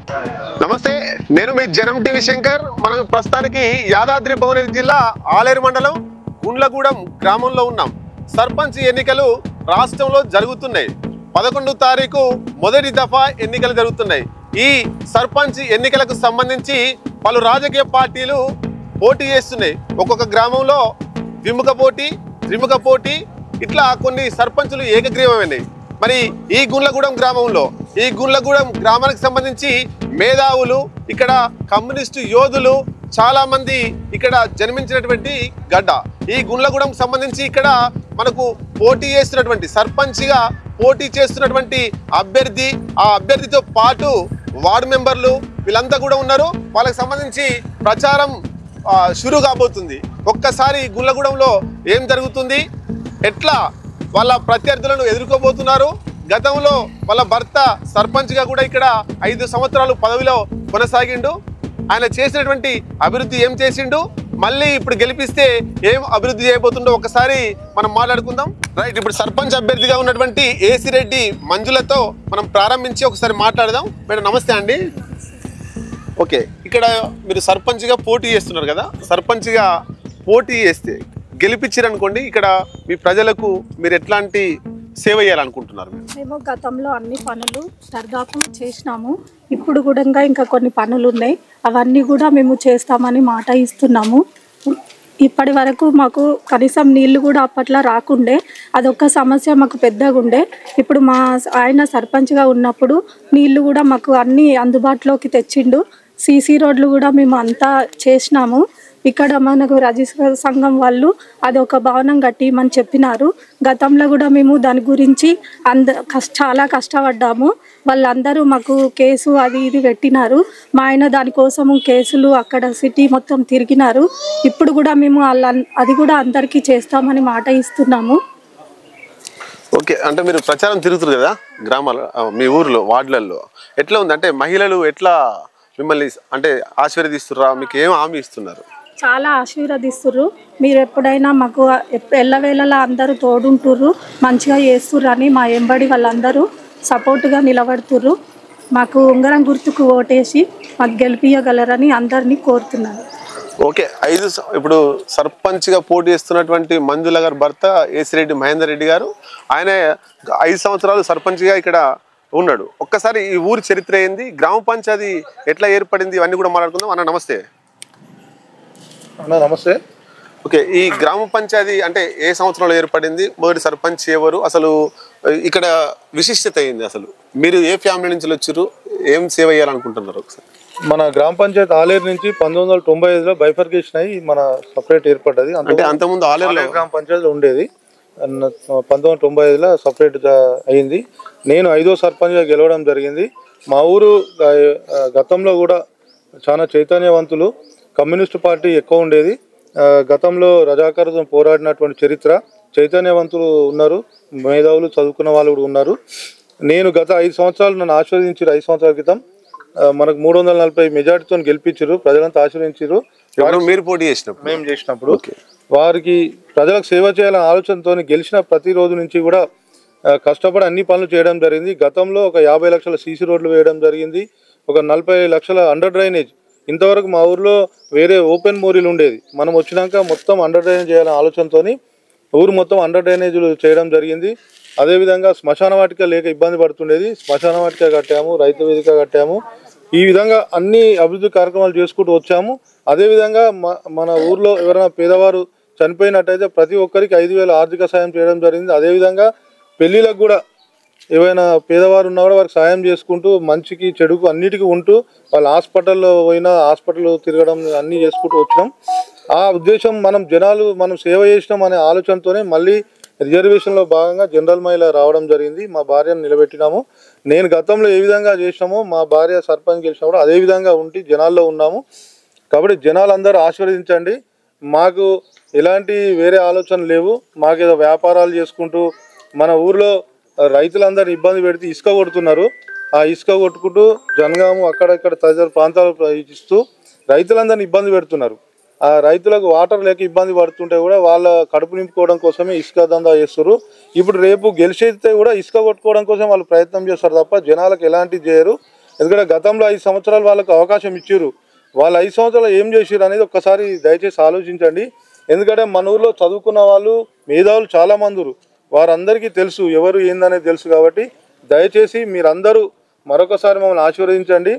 నమస్తే, నేను మీ జనం టీవీ శంకర్. మనం ప్రస్తుతానికి యాదాద్రి భువనగిరి జిల్లా ఆలేరు మండలం గుండ్లగూడెం గ్రామంలో ఉన్నాం. సర్పంచ్ ఎన్నికలు రాష్ట్రంలో జరుగుతున్నాయి. 11వ తారీఖు మొదటి దఫా ఎన్నికలు జరుగుతున్నాయి. ఈ సర్పంచ్ ఎన్నికలకు సంబంధించి పలు రాజకీయ పార్టీలు పోటీ చేస్తున్నాయి. ఒక్కొక్క గ్రామంలో ద్విముఖ పోటీ, త్రిముఖ పోటీ, ఇట్లా కొన్ని సర్పంచులు ఏకగ్రీవమైనాయి. మరి ఈ గుండ్లగూడెం గ్రామానికి సంబంధించి మేధావులు, ఇక్కడ కమ్యూనిస్టు యోధులు చాలా మంది ఇక్కడ జన్మించినటువంటి గడ్డ. ఈ గుండ్లగూడెం సంబంధించి ఇక్కడ మనకు పోటీ చేస్తున్నటువంటి సర్పంచ్గా పోటీ చేస్తున్నటువంటి అభ్యర్థి, ఆ అభ్యర్థితో పాటు వార్డు మెంబర్లు వీళ్ళంతా కూడా ఉన్నారు. వాళ్ళకి సంబంధించి ప్రచారం షురు కాబోతుంది. ఒక్కసారి గుండ్లగూడెంలో ఏం జరుగుతుంది, ఎట్లా వాళ్ళ ప్రత్యర్థులను ఎదుర్కోబోతున్నారు, గతంలో వాళ్ళ భర్త సర్పంచ్గా కూడా ఇక్కడ 5 సంవత్సరాలు పదవిలో కొనసాగిండు, ఆయన చేసినటువంటి అభివృద్ధి ఏం చేసిండు, మళ్ళీ ఇప్పుడు గెలిపిస్తే ఏం అభివృద్ధి చేయబోతుండో ఒకసారి మనం మాట్లాడుకుందాం. రైట్, ఇప్పుడు సర్పంచ్ అభ్యర్థిగా ఉన్నటువంటి ఏసీ రెడ్డి మంజులతో మనం ప్రారంభించి ఒకసారి మాట్లాడదాం. మేడం నమస్తే అండి. ఓకే, ఇక్కడ మీరు సర్పంచ్గా పోటీ చేస్తున్నారు కదా, సర్పంచ్గా పోటీ చేస్తే గెలిపించారనుకోండి, ఇక్కడ మీ ప్రజలకు మీరు ఎట్లాంటి సేవ చేయాలనుకుంటున్నారు? మేము గతంలో అన్ని పనులు దాదాపు చేసినాము. ఇప్పుడు కూడా ఇంకా కొన్ని పనులు ఉన్నాయి, అవన్నీ కూడా మేము చేస్తామని మాట ఇస్తున్నాము. ఇప్పటి వరకు మాకు కనీసం నీళ్లు కూడా అప్పట్లో రాకుండే, అదొక్క సమస్య మాకు పెద్దగా ఉండే. ఇప్పుడు ఆయన సర్పంచ్గా ఉన్నప్పుడు నీళ్లు కూడా మాకు అన్నీ అందుబాటులోకి తెచ్చిండు. సీసీ రోడ్లు కూడా మేము అంతా చేసినాము. ఇక్కడ మనకు రజిస్టర్ సంఘం వాళ్ళు అదొక భవనం కట్టిమని చెప్పినారు. గతంలో కూడా మేము దాని గురించి చాలా కష్టపడ్డాము. వాళ్ళందరూ మాకు కేసు అది ఇది పెట్టినారు. మా ఆయన దానికోసము కేసులు అక్కడ సిటీ మొత్తం తిరిగినారు. ఇప్పుడు కూడా మేము అది కూడా అందరికీ చేస్తామని మాట ఇస్తున్నాము. ఓకే, అంటే మీరు ప్రచారం తిరుగుతారు కదా గ్రామాల, మీ ఊర్లో వార్డులలో ఎట్లా ఉంది? అంటే మహిళలు ఎట్లా మిమ్మల్ని అంటే ఆశీర్వదిస్తుర్రా, మీకు ఏం హామీ ఇస్తున్నారు? చాలా ఆశీర్వదిస్తుర్రు. మీరు ఎప్పుడైనా మాకు ఎల్లవేళలా అందరూ తోడుంటుర్రు, మంచిగా చేస్తుర్రు అని మా ఎంబడి వాళ్ళందరూ సపోర్టుగా నిలబడుతుర్రు. మాకు ఉంగరం గుర్తుకు ఓటేసి మాకు గెలిపియగలరని అందరినీ కోరుతున్నారు. ఓకే, ఇప్పుడు సర్పంచ్గా పోటీ చేస్తున్నటువంటి మంజుల గారి భర్త ఏసిరెడ్డి మహేందర్ రెడ్డి గారు, ఆయన 5 సంవత్సరాలు సర్పంచ్గా ఇక్కడ ఉన్నాడు. ఒక్కసారి ఈ ఊరి చరిత్ర ఏంది, గ్రామ పంచాయతీ ఎట్లా ఏర్పడింది, ఇవన్నీ కూడా మాట్లాడుకుందాం. అన్న నమస్తే. నమస్తే. ఓకే, ఈ గ్రామ పంచాయతీ అంటే ఏ సంవత్సరంలో ఏర్పడింది, మొదటి సర్పంచ్ ఎవరు, అసలు ఇక్కడ విశిష్టత అయింది, అసలు మీరు ఏ ఫ్యామిలీ నుంచి వచ్చారు, ఏం సేవ చేయాలనుకుంటున్నారు? ఒకసారి మన గ్రామ పంచాయతీ ఆలేరు నుంచి 1995లో బైఫర్కేషన్ అయ్యి మన సపరేట్ ఏర్పడ్డది. అంటే అంతకుముందు ఆలేరు గ్రామ పంచాయతీలో ఉండేది. 1995లో సపరేట్ అయింది. నేను 5వ సర్పంచ్గా గెలవడం జరిగింది. మా ఊరు గతంలో కూడా చాలా చైతన్యవంతులు, కమ్యూనిస్టు పార్టీ ఎక్కువ ఉండేది. గతంలో రజాకారుతో పోరాడినటువంటి చరిత్ర, చైతన్యవంతులు ఉన్నారు, మేధావులు చదువుకున్న వాళ్ళు కూడా ఉన్నారు. నేను గత 5 సంవత్సరాలు నన్ను ఆశీర్వదించారు. 5 సంవత్సరాల క్రితం మనకు 340 మెజార్టీతో గెలిపించారు, ప్రజలంతా ఆశీర్వదించారు. మీరు పోటీ చేసినప్పుడు, మేము చేసినప్పుడు వారికి ప్రజలకు సేవ చేయాలనే ఆలోచనతో గెలిచిన ప్రతిరోజు నుంచి కూడా కష్టపడి అన్ని పనులు చేయడం జరిగింది. గతంలో ఒక 50 లక్షల సీసీ రోడ్లు వేయడం జరిగింది, ఒక 40 లక్షల అండర్ డ్రైనేజ్. ఇంతవరకు మా ఊర్లో వేరే ఓపెన్ మోరీలు ఉండేది, మనం వచ్చినాక మొత్తం అండర్ డ్రైనేజ్ చేయాలనే ఆలోచనతో ఊరు మొత్తం అండర్ డ్రైనేజీలు చేయడం జరిగింది. అదేవిధంగా శ్మశాన వాటిక లేక ఇబ్బంది పడుతుండేది, శ్మశాన వాటిక కట్టాము, రైతు వేదిక కట్టాము. ఈ విధంగా అన్ని అభివృద్ధి కార్యక్రమాలు చేసుకుంటూ వచ్చాము. అదేవిధంగా మన ఊర్లో ఎవరైనా పేదవారు చనిపోయినట్టయితే ప్రతి ఒక్కరికి 5,000 ఆర్థిక సాయం చేయడం జరిగింది. అదేవిధంగా పెళ్ళిళ్ళకు కూడా ఏవైనా పేదవారు ఉన్నా కూడా వారికి సాయం చేసుకుంటూ మంచికి చెడుకు అన్నిటికీ ఉంటూ వాళ్ళ హాస్పిటల్లో పోయినా హాస్పిటల్ తిరగడం అన్నీ చేసుకుంటూ వచ్చినాం. ఆ ఉద్దేశం మనం సేవ చేసినాం అనే ఆలోచనతోనే మళ్ళీ రిజర్వేషన్లో భాగంగా జనరల్ మహిళ రావడం జరిగింది. మా భార్యను నిలబెట్టినాము. నేను గతంలో ఏ విధంగా చేసినామో మా భార్య సర్పంచ్ గెలిచినప్పుడు అదే విధంగా ఉండి జనాల్లో ఉన్నాము. కాబట్టి జనాలందరూ ఆశీర్వదించండి. మాకు ఎలాంటి వేరే ఆలోచన లేవు. మాకేదో వ్యాపారాలు చేసుకుంటూ మన ఊర్లో రైతులందరూ ఇబ్బంది పెడితే ఇసుక కొడుతున్నారు. ఆ ఇసుక కొట్టుకుంటూ జనగాము అక్కడక్కడ తదితర ప్రాంతాలు ఇస్తూ రైతులందరినీ ఇబ్బంది పెడుతున్నారు. ఆ రైతులకు వాటర్ లేక ఇబ్బంది పడుతుంటే కూడా వాళ్ళ కడుపు నింపుకోవడం కోసమే ఇసుక దందా చేస్తారు. ఇప్పుడు రేపు గెలిచేస్తే కూడా ఇసుక కొట్టుకోవడం కోసం వాళ్ళు ప్రయత్నం చేస్తారు తప్ప జనాలకు ఎలాంటిది చేయరు. ఎందుకంటే గతంలో 5 సంవత్సరాలు వాళ్ళకు అవకాశం ఇచ్చారు. వాళ్ళు 5 సంవత్సరాలు ఏం చేసారు అనేది ఒక్కసారి దయచేసి ఆలోచించండి. ఎందుకంటే మన ఊర్లో చదువుకున్న వాళ్ళు మేధావులు చాలామంది వారందరికీ తెలుసు ఎవరు ఏందనేది తెలుసు. కాబట్టి దయచేసి మీరందరూ మరొకసారి మమ్మల్ని ఆశీర్వదించండి.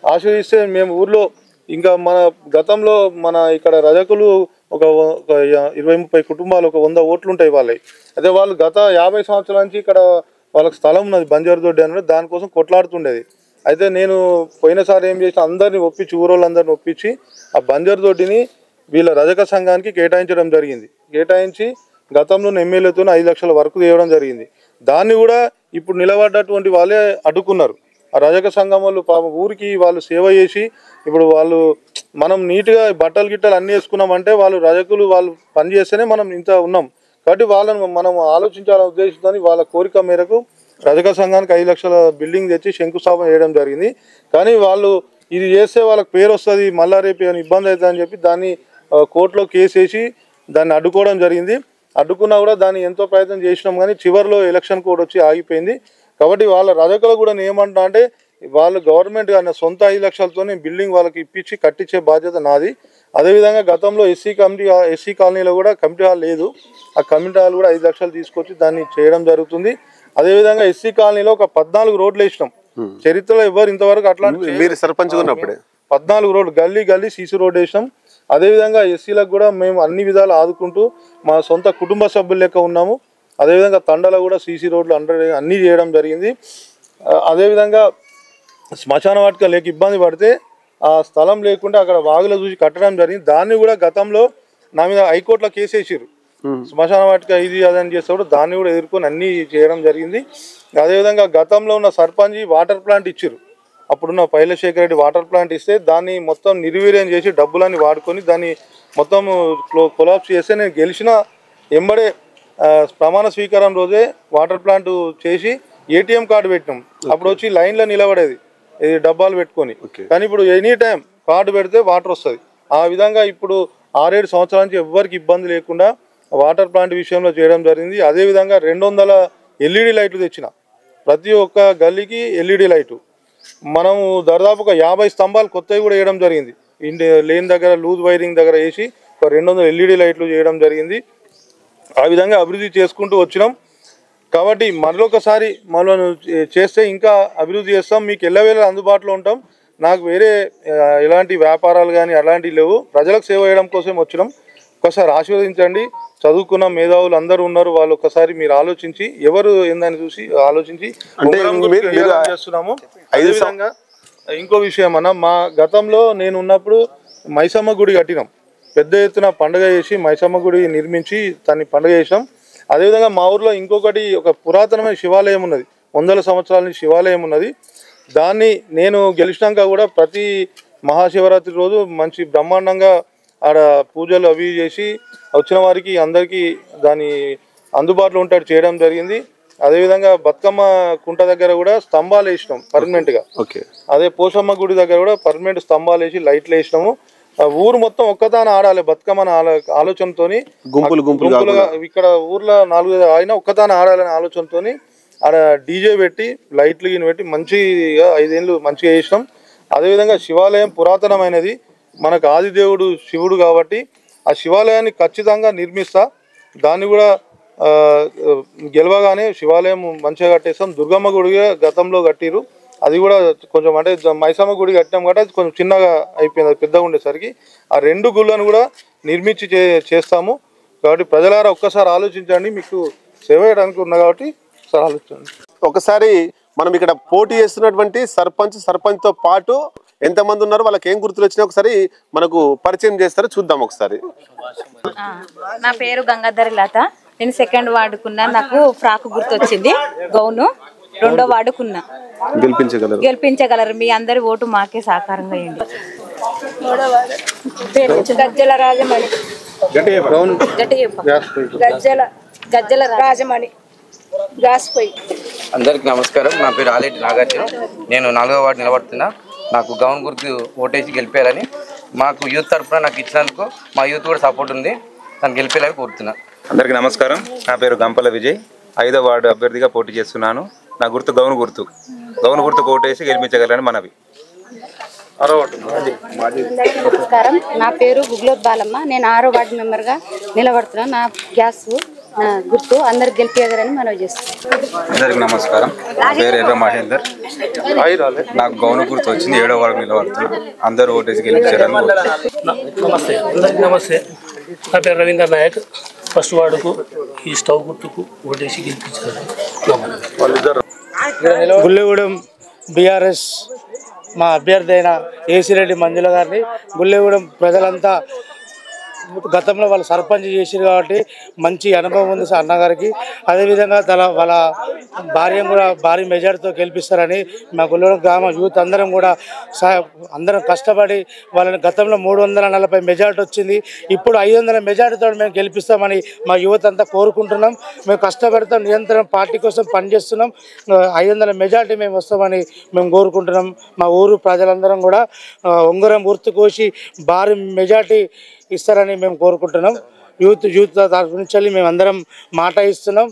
ఆశీర్వదిస్తే మేము ఊర్లో ఇంకా మన గతంలో మన ఇక్కడ రజకులు ఒక 20-30 కుటుంబాలు ఒక 100 ఓట్లు ఉంటాయి వాళ్ళవి. అదే వాళ్ళు గత 50 సంవత్సరాల నుంచి ఇక్కడ వాళ్ళకి స్థలం ఉన్నది బంజారు దొడ్డి అనేది, దానికోసం కొట్లాడుతుండేది. అయితే నేను పోయినసారి ఏం చేసిన అందరినీ ఒప్పించి ఊరోళ్ళందరినీ ఒప్పించి ఆ బంజారు దొడ్డిని వీళ్ళ రజక సంఘానికి కేటాయించడం జరిగింది. కేటాయించి గతంలో ఎమ్మెల్యేతో 5 లక్షల వరకు తీయడం జరిగింది. దాన్ని కూడా ఇప్పుడు నిలబడ్డటువంటి వాళ్ళే అడ్డుకున్నారు. ఆ రజక సంఘం వాళ్ళు పాపం ఊరికి వాళ్ళు సేవ చేసి ఇప్పుడు వాళ్ళు మనం నీట్గా బట్టలు గిట్టలు అన్నీ వేసుకున్నామంటే వాళ్ళు రజకులు వాళ్ళు పని చేస్తేనే మనం ఇంత ఉన్నాం. కాబట్టి వాళ్ళని మనం ఆలోచించాలనే ఉద్దేశంతో వాళ్ళ కోరిక మేరకు రజక సంఘానికి 5 లక్షల బిల్డింగ్ తెచ్చి శంకుస్థాపన చేయడం జరిగింది. కానీ వాళ్ళు ఇది చేస్తే వాళ్ళకి పేరు వస్తుంది, మళ్ళా రేపు ఏమైనా ఇబ్బంది అవుతుందని చెప్పి దాన్ని కోర్టులో కేసు వేసి దాన్ని అడ్డుకోవడం జరిగింది. అడ్డుకున్నా కూడా దాన్ని ఎంతో ప్రయత్నం చేసినాం కానీ చివరిలో ఎలక్షన్ కోడ్ వచ్చి ఆగిపోయింది. కాబట్టి వాళ్ళ రజకులు కూడా ఏమంటా అంటే వాళ్ళు గవర్నమెంట్ కానీ సొంత 5 లక్షలతోనే బిల్డింగ్ వాళ్ళకి ఇప్పించి కట్టించే బాధ్యత నాది. అదేవిధంగా గతంలో ఎస్సీ కాలనీలో కూడా కమిటీ హాల్ లేదు. ఆ కమిటీ హాల్ కూడా 5 లక్షలు తీసుకొచ్చి దాన్ని చేయడం జరుగుతుంది. అదేవిధంగా ఎస్సీ కాలనీలో ఒక 14 రోడ్లు వేసినాం. చరిత్రలో ఎవరు ఇంతవరకు అట్లాంటి మీరు సర్పంచ్ ఉన్నప్పుడే 14 రోడ్లు గల్లీ సీసీ రోడ్ వేసినాం. అదేవిధంగా ఎస్సీలకు కూడా మేము అన్ని విధాలు ఆదుకుంటూ మా సొంత కుటుంబ సభ్యుల లెక్క ఉన్నాము. అదేవిధంగా తండలో కూడా సీసీ రోడ్లు అన్నీ చేయడం జరిగింది. అదేవిధంగా శ్మశాన వాటిక లేక ఇబ్బంది పడితే ఆ స్థలం లేకుండా అక్కడ వాగులో చూసి కట్టడం జరిగింది. దాన్ని కూడా గతంలో నా మీద హైకోర్టులో కేసు వేసారు. శ్మశాన వాటిక ఇది అదని చేసేవాడు దాన్ని కూడా ఎదుర్కొని అన్నీ చేయడం జరిగింది. అదేవిధంగా గతంలో ఉన్న సర్పంచ్ వాటర్ ప్లాంట్ ఇచ్చారు. అప్పుడున్న పైలశేఖర్ రెడ్డి వాటర్ ప్లాంట్ ఇస్తే దాన్ని మొత్తం నిర్వీర్యం చేసి డబ్బులన్నీ వాడుకొని దాన్ని మొత్తం కొలాప్స్ చేస్తే నేను గెలిచిన ఎంబడే ప్రమాణ స్వీకారం రోజే వాటర్ ప్లాంట్ చేసి ఏటీఎం కార్డు పెట్టినాం. అప్పుడు వచ్చి లైన్లో నిలబడేది డబ్బాలు పెట్టుకొని. కానీ ఇప్పుడు ఎనీ టైం కార్డు పెడితే వాటర్ వస్తుంది. ఆ విధంగా ఇప్పుడు 6-7 సంవత్సరాల నుంచి ఎవరికి ఇబ్బంది లేకుండా వాటర్ ప్లాంట్ విషయంలో చేయడం జరిగింది. అదేవిధంగా 200 ఎల్ఈడి లైట్లు తెచ్చిన ప్రతి ఒక్క గల్లీకి ఎల్ఈడి లైటు మనము దాదాపుగా 50 స్తంభాలు కొత్తవి కూడా వేయడం జరిగింది. లేన్ దగ్గర లూజ్ వైరింగ్ దగ్గర వేసి ఒక 200 ఎల్ఈడి లైట్లు చేయడం జరిగింది. ఆ విధంగా అభివృద్ధి చేసుకుంటూ వచ్చినాం. కాబట్టి మరొకసారి మనం చేస్తే ఇంకా అభివృద్ధి చేస్తాం. మీకు ఎల్లవేళ అందుబాటులో ఉంటాం. నాకు వేరే ఎలాంటి వ్యాపారాలు కానీ అలాంటివి లేవు. ప్రజలకు సేవ చేయడం కోసం వచ్చినాం. ఒకసారి ఆశీర్వదించండి. చదువుకున్న మేధావులు అందరూ ఉన్నారు. వాళ్ళు ఒకసారి మీరు ఆలోచించి ఎవరు ఏందని చూసి ఆలోచించి చేస్తున్నాము. అదేవిధంగా ఇంకో విషయం అన్న, మా గతంలో నేను ఉన్నప్పుడు మైసమ్మ గుడి కట్టినాం. పెద్ద ఎత్తున పండుగ చేసి మైసమ్మ గుడి నిర్మించి దాన్ని పండుగ చేసినాం. అదేవిధంగా మా ఊర్లో ఇంకొకటి ఒక పురాతనమైన శివాలయం ఉన్నది. 100 సంవత్సరాల నుంచి శివాలయం ఉన్నది. దాన్ని నేను గెలిచినాక కూడా ప్రతి మహాశివరాత్రి రోజు మంచి బ్రహ్మాండంగా ఆడ పూజలు అవి చేసి వచ్చిన వారికి అందరికీ దాని అందుబాటులో ఉంటాడు చేయడం జరిగింది. అదేవిధంగా బతుకమ్మ కుంట దగ్గర కూడా స్తంభాలు వేసినాం పర్మనెంట్గా. అదే పోషమ్మ గుడి దగ్గర కూడా పర్మనెంట్ స్తంభాలు వేసి లైట్లు వేసినాము. ఊరు మొత్తం ఒక్కదాని ఆడాలి బతుకమ్మని ఆలోచనతో గుంపులుగా ఇక్కడ ఊర్లో 4 అయినా ఒక్కదాని ఆడాలనే ఆలోచనతో ఆడ డీజే పెట్టి లైట్లు గిని పెట్టి మంచిగా 5 ఏళ్ళు మంచిగా చేసినాం. అదేవిధంగా శివాలయం పురాతనమైనది. మనకు ఆదిదేవుడు శివుడు కాబట్టి ఆ శివాలయాన్ని ఖచ్చితంగా నిర్మిస్తా. దాన్ని కూడా గెలవగానే శివాలయం మంచిగా కట్టేస్తాం. దుర్గమ్మ గుడి గతంలో కట్టిరు. అది కూడా కొంచెం అంటే మైసమ్మ గుడి కట్టినాం కాబట్టి అది కొంచెం చిన్నగా అయిపోయింది. అది పెద్దగా ఉండేసరికి ఆ 2 గుళ్ళను కూడా నిర్మించి చేస్తాము. కాబట్టి ప్రజలారా ఒక్కసారి ఆలోచించండి. మీకు సేవ చేయడానికి ఉన్నా కాబట్టి ఒకసారి ఆలోచించండి. ఒకసారి మనం ఇక్కడ పోటీ చేస్తున్నటువంటి సర్పంచ్తో పాటు ఎంతమంది ఉన్నారు, వాళ్ళకి ఏం గుర్తులు వచ్చినాయి ఒకసారి మనకు పరిచయం చేస్తారు, చూద్దాం ఒకసారి. నా పేరు గంగాధరి లత. నేను 2nd వార్డుకున్నా. నాకు ఫ్రాక్ గుర్తొచ్చింది. గౌను 2వ వార్డుకున్నా. గెలిపించగలరు. మీ అందరి ఓటు మాకే సహకారంగా ఇవ్వండి. గజ్జల రాజమణి. గజ్జల రాజమణి. అందరికి నమస్కారం. నా పేరు ఆలేటి నాగార్జున. నేను 4వ వార్డు నిలబడుతున్నా. నాకు గౌన్ గుర్తు ఓటేసి గెలిపేయాలని మాకు యూత్ తరఫున నాకు ఇచ్చినందుకు మా యూత్ కూడా సపోర్ట్ ఉంది. నన్ను గెలిపేయాలని కోరుతున్నా. అందరికీ నమస్కారం. నా పేరు గంపల విజయ్. 5వ వార్డు అభ్యర్థిగా పోటీ చేస్తున్నాను. నా గుర్తు గౌను గుర్తు. గౌను గుర్తుకు ఓటేసి గెలిపించగలని మనవి. నమస్కారం, నా పేరు గుగ్లోత్ బాలమ్మ. నేను 6వ వార్డు మెంబర్గా నిలబడుతున్నాను. నా గ్యాస్ నా గుర్తు అందరు గెలిపేయగలని మనవి చేస్తున్నాను. అందరికి నమస్కారం. నా పేరు ఎర్ర మహేందర్. నాకు గౌను గుర్తు వచ్చింది. 7వ వార్డు నిలబడుతున్నా. అందరూ ఓటేసి గెలిపించారని. నమస్తే, అందరికి నమస్తే. నా పేరు రవీంద్ర నాయక్. ఫస్ట్ వార్డుకు ఈ స్టవ్ గుర్తుకు ఓటేసి గెలిపించారు. గుల్లెగూడెం బీఆర్ఎస్ మా అభ్యర్థి అయిన ఏసిరెడ్డి మంజుల గారిని గుల్లెగూడెం ప్రజలంతా గతంలో వాళ్ళు సర్పంచ్ చేసారు కాబట్టి మంచి అనుభవం ఉంది అన్నగారికి. అదేవిధంగా వాళ్ళ భార్యను కూడా భారీ మెజార్టీతో గెలిపిస్తారని మా గుల్లెగూడెం గ్రామ యూత్ అందరం కూడా అందరం కష్టపడి వాళ్ళని గతంలో 340 మెజార్టీ వచ్చింది. ఇప్పుడు 500 మెజార్టీతో మేము గెలిపిస్తామని మా యువత అంతా కోరుకుంటున్నాం. మేము కష్టపడతాం, నిరంతరం పార్టీ కోసం పనిచేస్తున్నాం. 500 మెజార్టీ మేము వస్తామని మేము కోరుకుంటున్నాం. మా ఊరు ప్రజలందరం కూడా ఉంగరం గుర్తు కోసి భారీ మెజార్టీ ఇస్తారని మేము కోరుకుంటున్నాం. యూత్ తరఫు నుంచి మేము అందరం మాట ఇస్తున్నాం.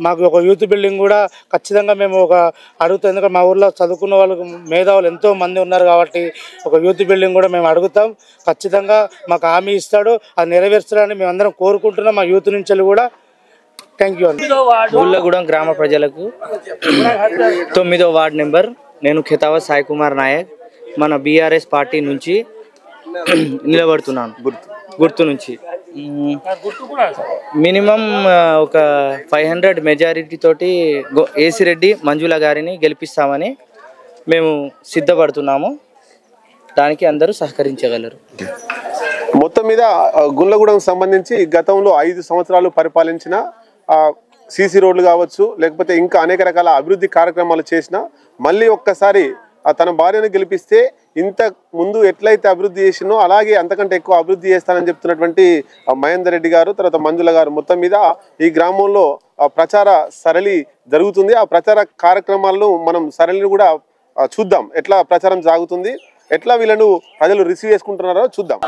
మాకు ఒక యూత్ బిల్డింగ్ కూడా ఖచ్చితంగా మేము అడుగుతాం. ఎందుకంటే మా ఊర్లో చదువుకున్న వాళ్ళకు మేధావులు ఎంతో మంది ఉన్నారు కాబట్టి ఒక యూత్ బిల్డింగ్ కూడా మేము అడుగుతాం. ఖచ్చితంగా మాకు హామీ ఇస్తాడు, అది నెరవేర్చాలని మేము అందరం కోరుకుంటున్నాం మా యూత్ నుంచి కూడా. థ్యాంక్ యూ అండి. గుల్లగూడెం గ్రామ ప్రజలకు 9వ వార్డు నెంబర్. నేను ఖితావా సాయి కుమార్ నాయక్. మన బీఆర్ఎస్ పార్టీ నుంచి నిలబడుతున్నాను. గుర్తు నుంచి మినిమం ఒక 500 మెజారిటీ తోటి ఏసిరెడ్డి మంజుల గారిని గెలిపిస్తామని మేము సిద్ధపడుతున్నాము. దానికి అందరూ సహకరించగలరు. మొత్తం మీద గుల్లగూడెం సంబంధించి గతంలో 5 సంవత్సరాలు పరిపాలించిన సీసీ రోడ్లు కావచ్చు, లేకపోతే ఇంకా అనేక రకాల అభివృద్ధి కార్యక్రమాలు చేసిన మళ్ళీ ఒక్కసారి తన భార్యను గెలిపిస్తే ఇంత ముందు ఎట్లయితే అభివృద్ధి చేసినో అలాగే అంతకంటే ఎక్కువ అభివృద్ధి చేస్తానని చెప్తున్నటువంటి మహేందర్ రెడ్డి గారు, తర్వాత మంజుల గారు మొత్తం మీద ఈ గ్రామంలో ప్రచార సరళి జరుగుతుంది. ఆ ప్రచార కార్యక్రమాలను మనం సరళిని కూడా చూద్దాం. ఎట్లా ప్రచారం సాగుతుంది, ఎట్లా వీళ్ళను ప్రజలు రిసీవ్ చేసుకుంటున్నారో చూద్దాం.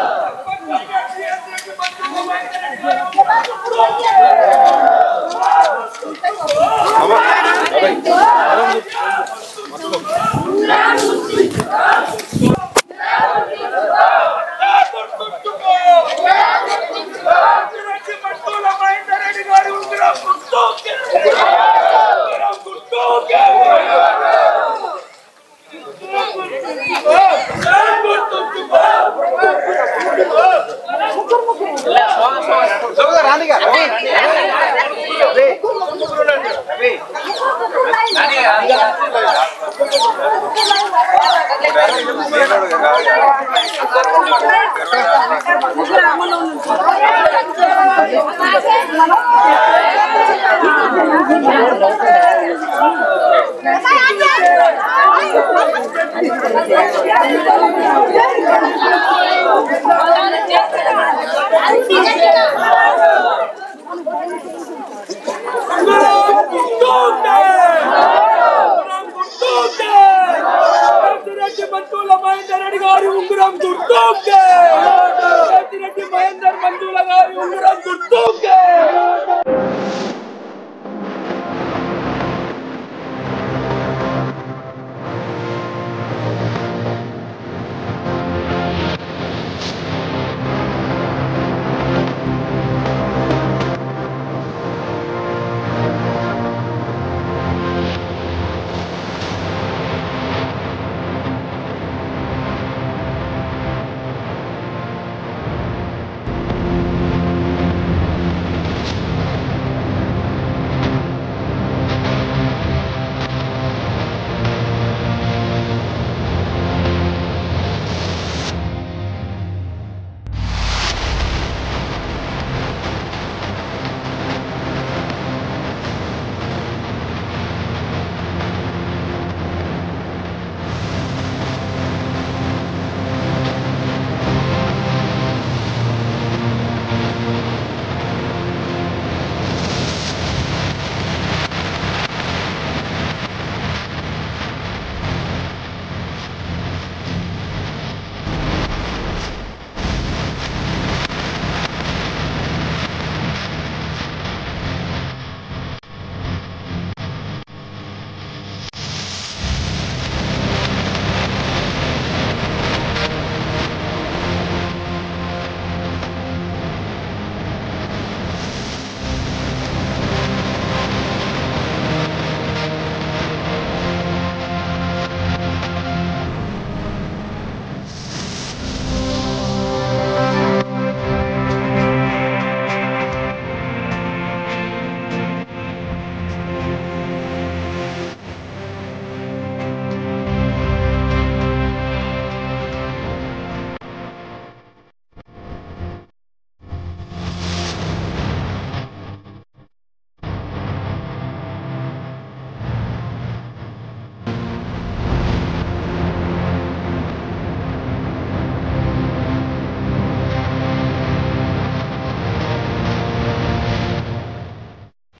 Mehender Redddy garu unguram gurtoke